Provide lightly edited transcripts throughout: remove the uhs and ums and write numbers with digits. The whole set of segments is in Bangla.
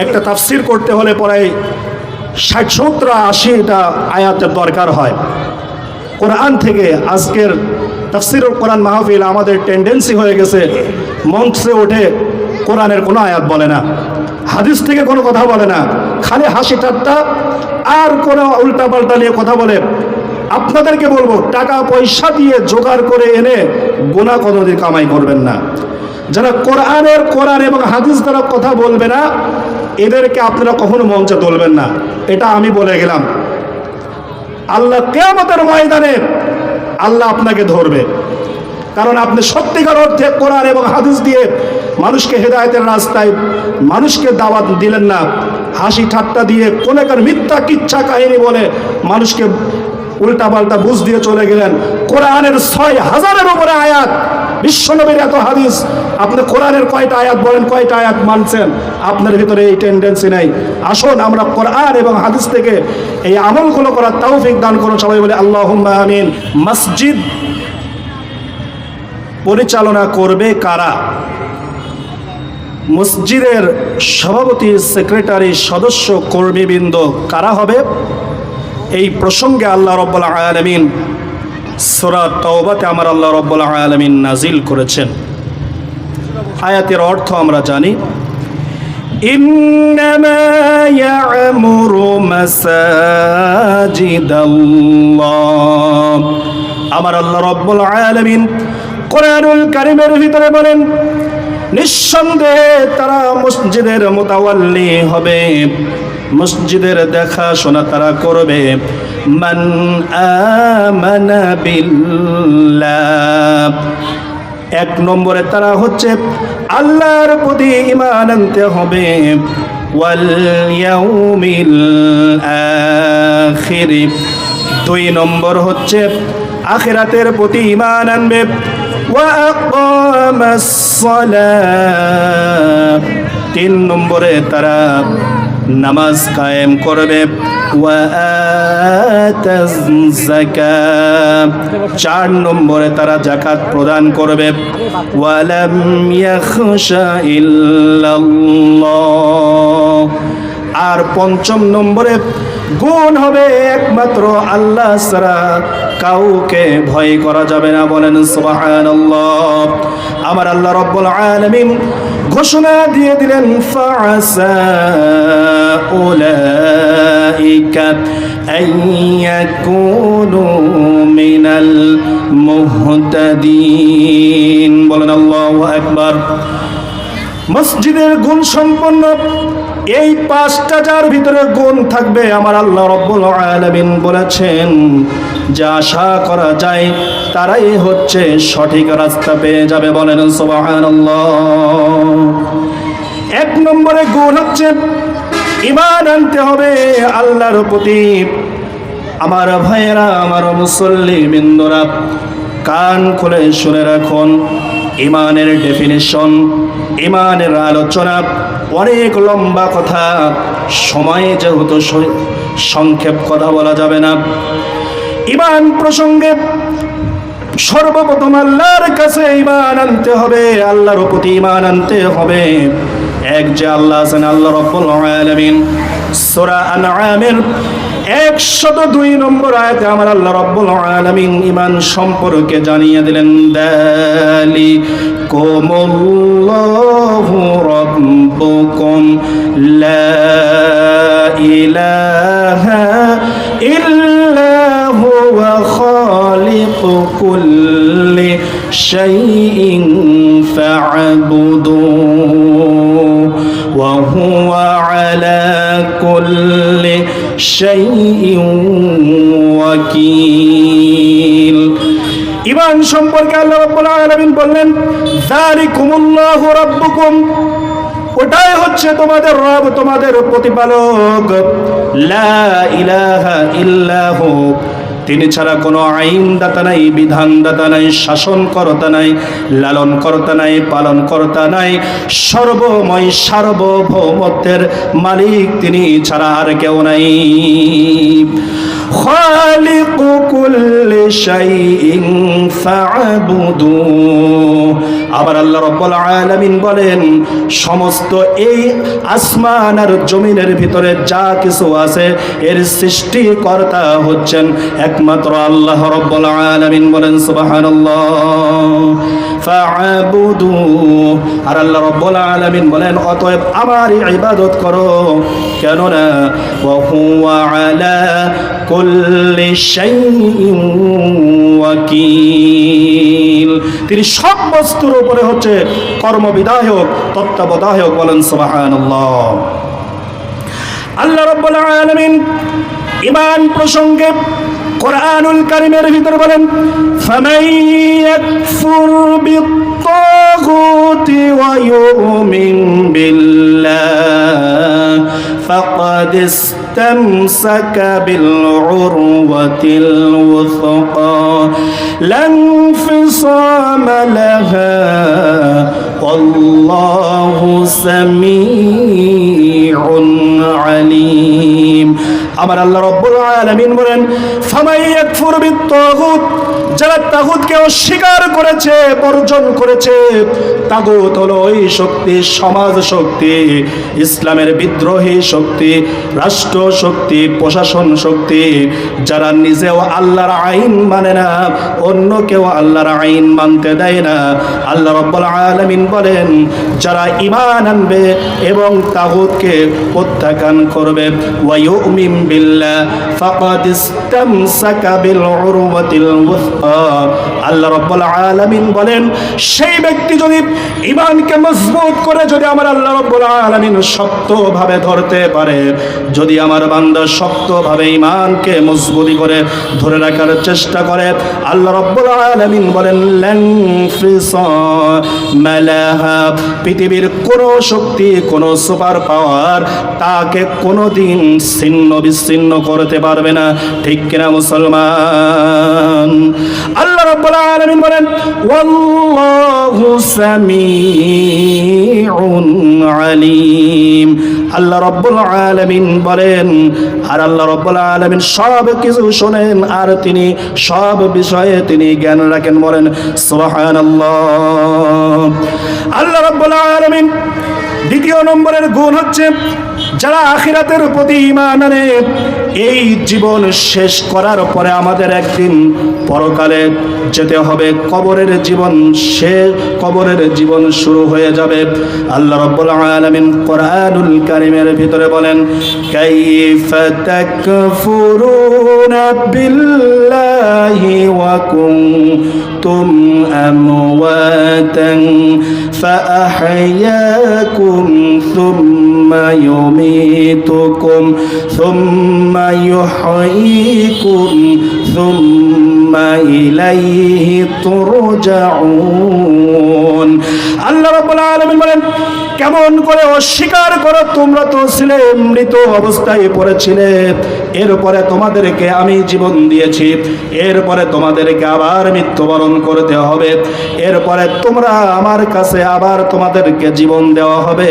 একটা তাফসির করতে হলে প্রায় 60-70-80টা আয়াতের দরকার হয়। কোরআন থেকে আজকের তাফসিরুল কোরআন মাহফিল আমাদের টেন্ডেন্সি হয়ে গেছে মঞ্চে ওঠে কোরআনের কোনো আয়াত বলে না, হাদিস থেকে কোনো কথা বলে না, খালি হাসি ঠাট্টা আর কোনো উল্টাপাল্টা নিয়ে কথা বলে। আপনাদেরকে বলবো, টাকা পয়সা দিয়ে জোগাড় করে এনে গোনা কোনোদিন কামাই করবেন না। যারা কোরআন এবং হাদিস দ্বারা কথা বলবে না, এদেরকে আপনারা কখনো মঞ্চে তুলবেন না, এটা আমি বলে গেলাম। আল্লাহ কিয়ামতের ময়দানে আল্লাহ আপনাকে ধরবে, কারণ আপনি সত্যিকার অর্থে কোরআন এবং হাদিস দিয়ে মানুষকে হেদায়েতের রাস্তায় মানুষকে দাওয়াত দিলেন না, হাসি ঠাট্টা দিয়ে কোনেকার মিথ্যা কিচ্ছা কাহিনী বলে মানুষকে উল্টাপাল্টা বুঝ দিয়ে চলে গেলেন। কোরআনের 6000-এর উপরে আয়াত, বিশ্বনবীর এত হাদিস, আপনি কোরআনের কয়টা আয়াত বলেন, কয়টা আয়াত মানছেন? আপনার ভিতরে এই টেন্ডেন্সি নেই। আসুন আমরা কোরআন এবং হাদিস থেকে এই আমলগুলো করার তৌফিক দান করুন। সবাই বলে আল্লাহুম্মা আমিন। মসজিদ পরিচালনা করবে কারা? মসজিদের সভাপতি, সেক্রেটারি, সদস্য, কর্মীবৃন্দ কারা হবে? এই প্রসঙ্গে আল্লাহ রাব্বুল আলামিন সূরা তাওবাতে আমার আল্লাহ রাব্বুল আলামিন নাজিল করেছেন। আয়াতের অর্থ আমরা জানি, ইন্নামা ইয়া'মুরু মাসাজিদাল্লাহ। আমার আল্লাহ রাব্বুল আলামিন কোরআনুল কারীমের ভিতরে বলেন, নিঃসন্দেহে তারা মসজিদের মুতাওয়াল্লি হবে, মসজিদের দেখাশোনা তারা করবে। মান আমানা বিল্লাহ, 1 নম্বরে তারা হচ্ছে আল্লাহর প্রতি ঈমান আনতে হবে। ওয়াল ইয়াউমিল আখির, 2 নম্বর হচ্ছে আখিরাতের প্রতি ঈমান আনবে। ওয়া আকামাস সালাহ, 3 নম্বরে তারা নামাজ কায়েম করবে। ওয়া আতাজ যাকাত, 4 নম্বরে তারা যাকাত প্রদান করবে। ওয়া লাম ইয়াখশা ইল্লাল্লাহ, আর 5ম নম্বরে গুণ হবে একমাত্র আল্লাহ ছাড়া কাউকে ভয় করা যাবে না। বলেন সুবহানাল্লাহ। আমার আল্লাহ রাব্বুল আলামিন ঘোষণা দিয়ে দিলেন, ফাআসা উলাইকা আইয়াকুনু মিনাল মুহতাদিন। বলেন আল্লাহু আকবার। মসজিদের গুণ সম্পন্ন এই 5টা যার ভিতরে গুণ থাকবে, আমার আল্লাহ রাব্বুল আলামিন বলেছেন যে আশা করা যায় তারাই হচ্ছে সঠিক রাস্তা পেয়ে যাবে। বলেন সুবহানাল্লাহ। 1 নম্বরে গুণ হচ্ছে ঈমান আনতে হবে আল্লাহর প্রতি। আমার ভাইয়েরা, আমার মুসল্লিবৃন্দরা, কান খুলে শুনে রাখুন, ঈমানের ডেফিনিশন, ঈমানের আলোচনা অনেক লম্বা কথা, সময়ে যেহেতু সংক্ষেপ কথা বলা যাবে না। ঈমান প্রসঙ্গে সর্বপ্রথম আল্লাহর কাছে ঈমান আনতে হবে, আল্লাহর প্রতি ঈমান আনতে হবে। এক যে আল্লাহ আছেন, আল্লাহ রাব্বুল আলামিন সূরা আনআমের 102 নম্বর আয়াতে আমার আল্লাহ রাব্বুল আলামিন ঈমান সম্পর্কে জানিয়ে দিলেন, যালিকুমুল্লাহু রাব্বুকুম লা ইলাহা ইল্লা হুয়া খালিকু কুল্লি শাইইন ফা'বুদুহু ওয়া হুয়া আলা কুল্লি শাইইন ওয়াকিল। ঈমান সম্পর্কে আল্লাহ রাব্বুল আলামিন বললেন, যালিকুমুল্লাহু রাব্বুকুম, ওটাই হচ্ছে তোমাদের রব, তোমাদের প্রতিপালক। লা ইলাহা ইল্লাহু, তিনি ছাড়া কোনো আইনদাতা নাই, বিধানদাতা নাই, শাসনকর্তা নাই, লালনকর্তা নাই, পালনকর্তা নাই। সর্বময় সার্বভৌমত্বের মালিক তিনি ছাড়া আর কেউ নাই। খালিকু কুল্লি শাইইন ফা'বুদু। আবার আল্লাহ রাব্বুল আলামিন বলেন, সমস্ত এই আসমান আর জমিনের ভিতরে যা কিছু আছে এর সৃষ্টিকর্তা হচ্ছেন একমাত্র আল্লাহ রাব্বুল আলামিন। বলেন সুবহানাল্লাহ। ফা'বুদু। আর আল্লাহ রাব্বুল আলামিন বলেন, অতএব আমারই ইবাদত করো, কেননা ওয়া হুয়া আলা কুল্লি শাইইন ওয়াকিল। তিনি সব বস্তুর উপরে হচ্ছে কর্মবিধায়ক, তত্ত্বাবধায়ক। বলেন সুবহানাল্লাহ। আল্লাহ রাব্বুল আলামিন ঈমান প্রসঙ্গে কোরআনুল কারীমের ভিতরে বলেন, ফামান ইয়াকফুর বিত্তাগুতি ওয়া ইউমিন বিল্লাহ ফাকাদ ইসতামসাকা বিল উরওয়াতিল ওয়াসকা লা ইনফিসামা লাহা ওয়াল্লাহু সামিউন আলীম। আমার আল্লাহ রাব্বুল আলামিন বলেন, ফামান ইয়াকফুর বিত্তাগুত, যারা তাগুতকে অস্বীকার করেছে, বর্জন করেছে। তাগুত হলো ওই শক্তি, সমাজ শক্তি, ইসলামের বিদ্রোহী শক্তি, রাষ্ট্র শক্তি, প্রশাসন শক্তি, যারা নিজেও আল্লাহর আইন মানে না, অন্য কেউ আল্লাহর আইন মানতে দেয় না। আল্লাহ রাব্বুল আলামিন বলেন, যারা ঈমান আনবে এবং তাগুতকে প্রত্যাখ্যান করবে, ওয়া ইউমিন বিল্লাহ ফাকাদ ইসতামসাকা বিল উরওয়াতিল ওয়াসকা। আল্লাহ রাব্বুল আলামিন বলেন, সেই ব্যক্তি যদি ঈমানকে মজবুত করে, যদি আমার আল্লাহ রাব্বুল আলামিন শক্তভাবে ধরতে পারে, যদি আমার বান্দা শক্তভাবে ঈমানকে মজবুতি করে ধরে রাখার চেষ্টা করে, আল্লাহ রাব্বুল আলামিন বলেন, লান ফিসামা লাহা, পৃথিবীর কোনো শক্তি, কোনো সুপার পাওয়ার তাকে কোনোদিন ছিন্ন বিচ্ছিন্ন করতে পারবে না। ঠিক কিনা মুসলমান? আল্লাহ রাব্বুল আলামিন বলেন, ওয়াল্লাহু সামিউন আলীম। আল্লাহ রাব্বুল আলামিন বলেন, আর আল্লাহ রাব্বুল আলামিন সব কিছু শোনেন আর তিনি সব বিষয়ে তিনি জ্ঞান রাখেন। বলেন সুবহানাল্লাহ। আল্লাহ রাব্বুল আলামিন দ্বিতীয় নম্বরের গুণ হচ্ছে, যারা আখিরাতের প্রতি ঈমান আনে, এই জীবন শেষ করার পরে আমাদের একদিন পরকালে যেতে হবে, কবরের জীবন শেষ, কবরের জীবন শুরু হয়ে যাবে। আল্লাহ রাব্বুল আলামিন কোরআনুল কারীমের ভিতরে বলেন, কাইফা তাকফুরুনা বিল্লাহি ওয়া কুনতুম আমওয়াতান ফাআহইয়াকুম সুম্মা يميتكم ثم يحييكم ثم إليه ترجعون। আল্লাহ রাব্বুল আলামিন বলেন, কেমন করে অস্বীকার করো, তোমরা তো ছিলে মৃত অবস্থায় পড়েছিলে, এরপরে তোমাদেরকে আমি জীবন দিয়েছি, এরপরে তোমাদেরকে আবার মৃত্যুবরণ করতে হবে, এরপরে তোমরা আমার কাছে আবার তোমাদেরকে জীবন দেওয়া হবে,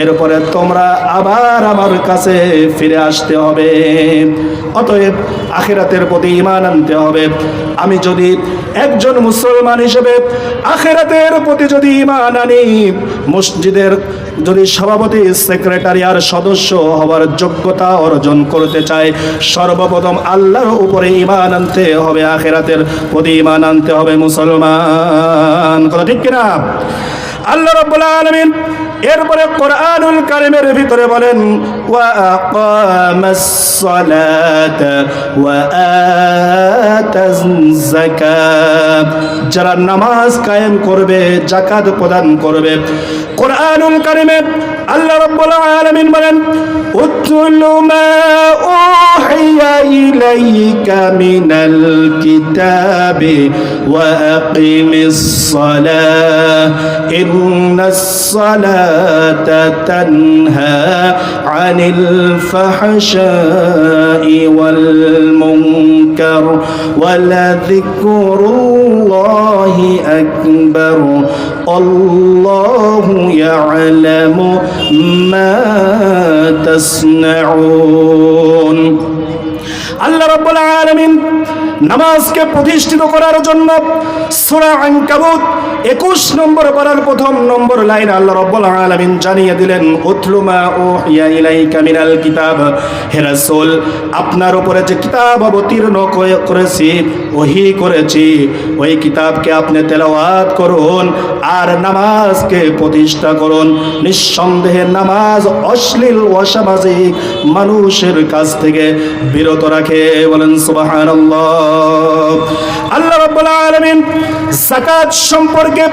এরপরে তোমরা আবার আমার কাছে ফিরে আসতে হবে। অতএব আখিরাতের প্রতি ঈমান আনতে হবে। আমি যদি একজন মুসলমান হিসেবে আখিরাতের প্রতি যদি ঈমান আনি, মসজিদের যদি সভাপতি, সেক্রেটারি আর সদস্য হওয়ার যোগ্যতা অর্জন করতে চাই, সর্বপ্রথম আল্লাহর উপরে ঈমান আনতে হবে, আখিরাতের প্রতি ঈমান আনতে হবে মুসলমান। কথা ঠিক কিনা? আল্লাহ রাব্বুল আলামিন এরপরে কোরআনুল কারীমের ভিতরে বলেন, ওয়া আকামাস সালাতা ওয়া আতাজ যাকাত, যারা নামাজ কায়েম করবে, যাকাত প্রদান করবে। কোরআনুল কারীমে আল্লাহ রাব্বুল আলামিন বলেন উতলু মা উহিয়া ইলাইকা মিনাল কিতাবি ওয়া আকিমিস সালাহ ইন্নাস সালাতা তানহা আনিল ফাহশাই ওয়াল মুনকার ওয়ালাযিকরুল্লাহি আকবার আল্লাহু ইয়ালামু মা তাসনাউন। আল্লাহ রাব্বুল আলামিন নামাজকে প্রতিষ্ঠিত করার জন্য সূরা আনকাবুত 21 নম্বর পারার প্রথম নম্বর লাইন আল্লাহ রাব্বুল আলামিন জানিয়ে দিলেন উতলু মা উহিয়া ইলাইকা মিনাল কিতাব, হে রাসূল আপনার উপরে যে কিতাব অবতীর্ণ করেছি ওহী করেছি ওই কিতাবকে আপনি তেলাওয়াত করুন আর নামাজকে প্রতিষ্ঠা করুন। নিঃসন্দেহে নামাজ অশ্লীল অসামাজিক মানুষের কাছ থেকে বিরত রাখে, বলেন সুবহানাল্লাহ। আল্লাহ রাব্বুল আলামিন যাকাত সম্পর্কে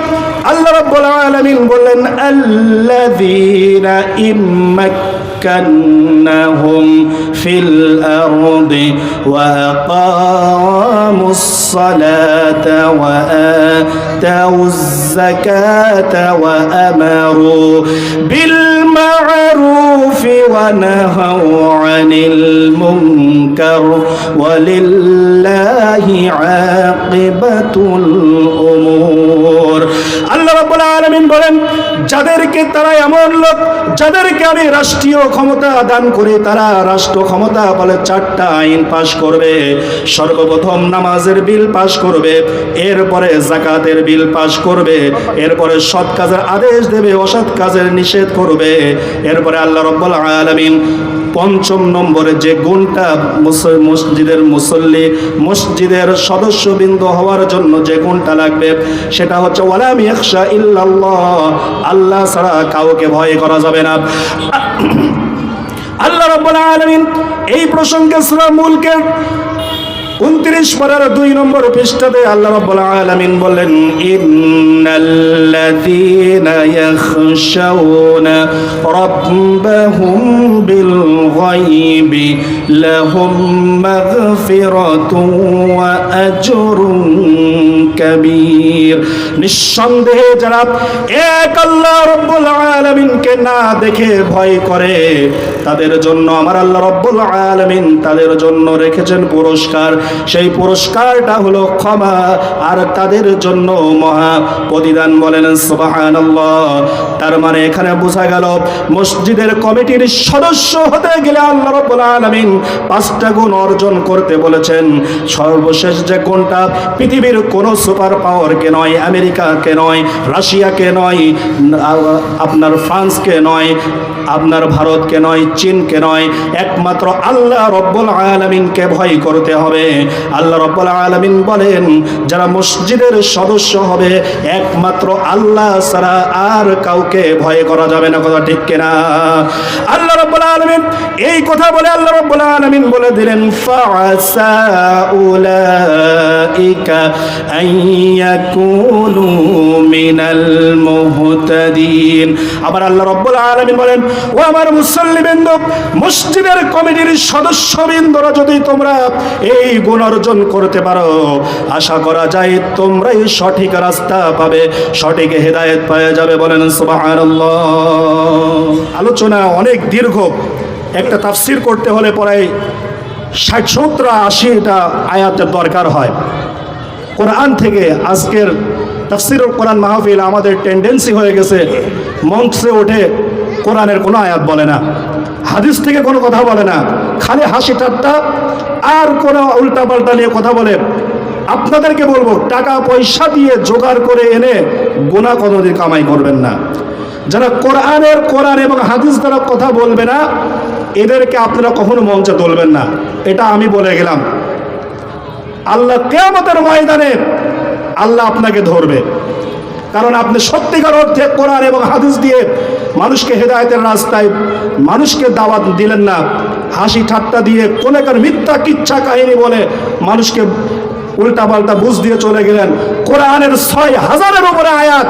আল্লাহ রাব্বুল আলামিন বললেন আল্লাযীনা ইম্মাক্কান্নাহুম ফিল আরদি ওয়া আকামুস সালাতা ওয়া আতাউয যাকাতা ওয়া আমারু বিল মা'রুফি ওয়া নাহাউ আনিল মুনকার ওয়ালিল্লাহি আকিবাতুল উমুর। আল্লাহ রাব্বুল আলামিন বলেন যাদেরকে তারা এমন লোক যাদেরকে আমি রাষ্ট্রীয় ক্ষমতা দান করি তারা রাষ্ট্র ক্ষমতা বলে 4টা আইন পাশ করবে। সর্বপ্রথম নামাজের বিল পাশ করবে, এরপরে যাকাতের বিল পাশ করবে, এরপরে সৎ কাজের আদেশ দেবে, অসৎ কাজের নিষেধ করবে। এরপরে আল্লাহ রাব্বুল আলামিন 5ম নম্বরে যে গুণটা মসজিদের মুসল্লি মসজিদের সদস্যবৃন্দ হওয়ার জন্য যে গুণটা লাগবে সেটা হচ্ছে ওয়ালাম ইয়াখশা ইল্লাল্লাহ, আল্লাহ ছাড়া কাউকে ভয় করা যাবে না। আল্লাহ রাব্বুল আলামিন এই প্রসঙ্গে সূরা মুলকের 29 পারার 2 নম্বর পৃষ্ঠাতে আল্লাহ রাব্বুল আলামিন বলেন ইন্নাল্লাযীনা ইয়াখশাউনা রাব্বাহুম বিল গায়বি লাহুম মাগফিরাতুন ওয়া আজরুন কাবীর। নিঃসন্দেহে যারা এক আল্লাহ রাব্বুল আলামিনকে না দেখে ভয় করে তাদের জন্য আমার আল্লাহ রাব্বুল আলামিন তাদের জন্য রেখেছেন পুরস্কার। সেই পুরস্কারটা হলো ক্ষমা আর তাদের জন্য মহা প্রতিদান, বলেন সুবহানাল্লাহ। তার মানে এখানে বোঝা গেল মসজিদের কমিটির সদস্য হতে গেলে আল্লাহ রাব্বুল আলামিন 5টা গুণ অর্জন করতে বলেছেন। সর্বশেষ যে গুণটা পৃথিবীর কোনো সুপার পাওয়ারকে নয়, আমেরিকাকে নয়, রাশিয়াকে নয়, আপনার ফ্রান্সকে নয়, আপনার ভারতকে নয়, চীনকে নয়, একমাত্র আল্লাহ রাব্বুল আলামিনকে ভয় করতে হবে। আল্লাহ রাব্বুল আলামিন বলেন যারা মসজিদের সদস্য হবে একমাত্র আল্লাহ ছাড়া আর কাউকে ভয় করা যাবে না, কথা ঠিক কিনা? আল্লাহ রাব্বুল আলামিন এই কথা বলে আল্লাহ রাব্বুল আলামিন বলে দিলেন ফাআসা উলাইকা আইয়াকুনু মিনাল মুহতাদিন। আবার আল্লাহ রাব্বুল আলামিন বলেন ও আমার মুসল্লিবৃন্দ মসজিদের কমিটির সদস্যবৃন্দরা যদি তোমরা এই গুণ অর্জন করতে পারো আশা করা যায় তোমরাই সঠিক রাস্তা পাবে, সঠিক হেদায়েত পেয়ে যাবে, বলেন সুবহানাল্লাহ। আলোচনা অনেক দীর্ঘ, একটা তাফসীর করতে হলে প্রায় 60-70-80টা আয়াতের দরকার হয়। কোরআন থেকে আজকের তাফসীরুল কোরআন মাহফিল আমাদের টেন্ডেন্সি হয়ে গেছে মঞ্চে ওঠে কোরআনের কোনো আয়াত বলে না, হাদিস থেকে কোনো কথা বলে না, খালি হাসি ঠাট্টা আর কোনো উল্টাপাল্টা নিয়ে কথা বলে। আপনাদেরকে বলবো টাকা পয়সা দিয়ে জোগাড় করে এনে গুনাহ কোনোদিন কামাই করবেন না। যারা কোরআন এবং হাদিস দ্বারা কথা বলবে না এদেরকে আপনারা কখনো মঞ্চে তুলবেন না, এটা আমি বলে গেলাম। আল্লাহ কিয়ামতের ময়দানে আল্লাহ আপনাকে ধরবে, কারণ আপনি সত্যিকার অর্থে কোরআন এবং হাদিস দিয়ে মানুষকে হেদায়েতের রাস্তায় মানুষকে দাওয়াত দিলেন না, হাসি ঠাট্টা দিয়ে কোনেকার মিথ্যা কিচ্ছা কাহিনী বলে মানুষকে উল্টাপাল্টা বুঝ দিয়ে চলে গেলেন। কোরআনের 6000-এর উপরে আয়াত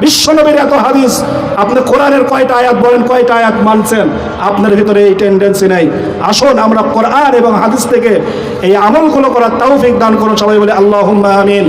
বিশ্বনবীর এত হাদিস, আপনি কোরআনের কয়টা আয়াত বলেন, কয়টা আয়াত মানছেন? আপনার ভিতরে এই টেন্ডেন্সি নাই। আসুন আমরা কোরআন এবং হাদিস থেকে এই আমলগুলো করার তৌফিক দান করুন। সবাই বলে আল্লাহুম্মা আমিন।